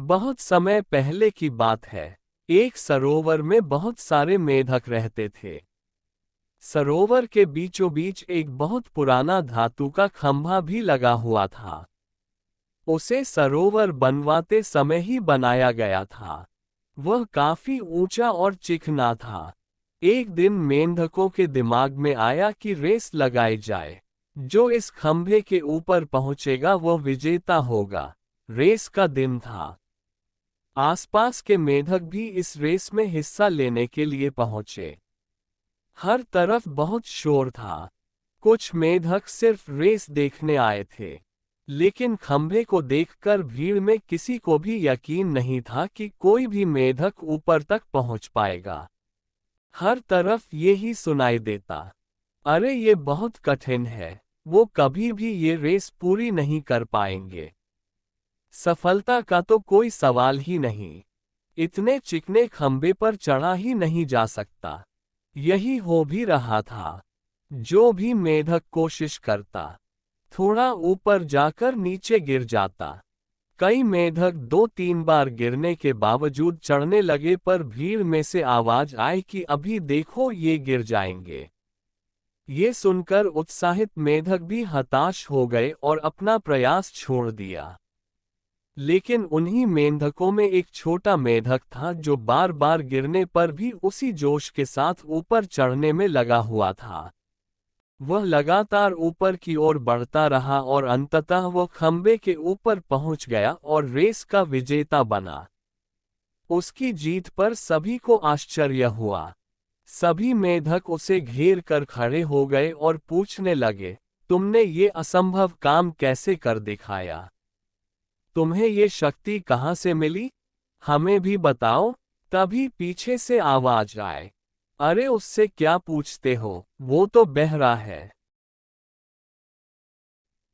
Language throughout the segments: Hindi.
बहुत समय पहले की बात है। एक सरोवर में बहुत सारे मेढक रहते थे। सरोवर के बीचों बीच एक बहुत पुराना धातु का खंभा भी लगा हुआ था। उसे सरोवर बनवाते समय ही बनाया गया था। वह काफी ऊंचा और चिकना था। एक दिन मेंढकों के दिमाग में आया कि रेस लगाई जाए। जो इस खंभे के ऊपर पहुंचेगा वह विजेता होगा। रेस का दिन था। आसपास के मेढक भी इस रेस में हिस्सा लेने के लिए पहुंचे। हर तरफ बहुत शोर था। कुछ मेढक सिर्फ रेस देखने आए थे। लेकिन खंभे को देखकर भीड़ में किसी को भी यकीन नहीं था कि कोई भी मेढक ऊपर तक पहुंच पाएगा। हर तरफ ये ही सुनाई देता, अरे ये बहुत कठिन है, वो कभी भी ये रेस पूरी नहीं कर पाएंगे। सफलता का तो कोई सवाल ही नहीं। इतने चिकने खंभे पर चढ़ा ही नहीं जा सकता। यही हो भी रहा था। जो भी मेढक कोशिश करता, थोड़ा ऊपर जाकर नीचे गिर जाता। कई मेढक 2-3 बार गिरने के बावजूद चढ़ने लगे, पर भीड़ में से आवाज आई कि अभी देखो ये गिर जाएंगे। ये सुनकर उत्साहित मेढक भी हताश हो गए और अपना प्रयास छोड़ दिया। लेकिन उन्हीं मेंढकों में एक छोटा मेढक था जो बार बार गिरने पर भी उसी जोश के साथ ऊपर चढ़ने में लगा हुआ था। वह लगातार ऊपर की ओर बढ़ता रहा और अंततः वह खंबे के ऊपर पहुंच गया और रेस का विजेता बना। उसकी जीत पर सभी को आश्चर्य हुआ। सभी मेढक उसे घेर कर खड़े हो गए और पूछने लगे, तुमने ये असंभव काम कैसे कर दिखाया? तुम्हें ये शक्ति कहाँ से मिली? हमें भी बताओ। तभी पीछे से आवाज आए, अरे उससे क्या पूछते हो, वो तो बहरा है।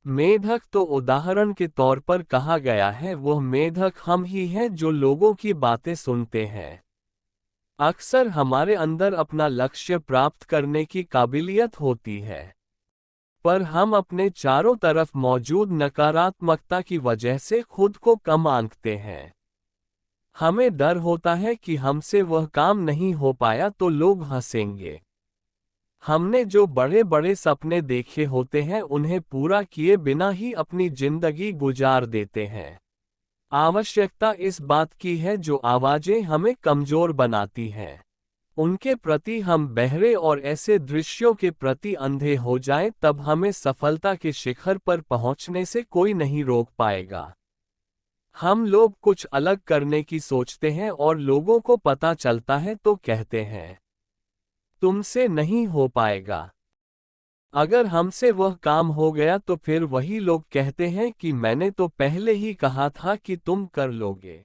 मेढक तो उदाहरण के तौर पर कहा गया है। वह मेढक हम ही हैं जो लोगों की बातें सुनते हैं। अक्सर हमारे अंदर अपना लक्ष्य प्राप्त करने की काबिलियत होती है, पर हम अपने चारों तरफ मौजूद नकारात्मकता की वजह से खुद को कम आंकते हैं। हमें डर होता है कि हमसे वह काम नहीं हो पाया तो लोग हंसेंगे। हमने जो बड़े बड़े सपने देखे होते हैं उन्हें पूरा किए बिना ही अपनी जिंदगी गुजार देते हैं। आवश्यकता इस बात की है जो आवाजें हमें कमजोर बनाती हैं। उनके प्रति हम बहरे और ऐसे दृश्यों के प्रति अंधे हो जाएं, तब हमें सफलता के शिखर पर पहुंचने से कोई नहीं रोक पाएगा। हम लोग कुछ अलग करने की सोचते हैं और लोगों को पता चलता है तो कहते हैं, तुमसे नहीं हो पाएगा। अगर हमसे वह काम हो गया तो फिर वही लोग कहते हैं कि मैंने तो पहले ही कहा था कि तुम कर लोगे।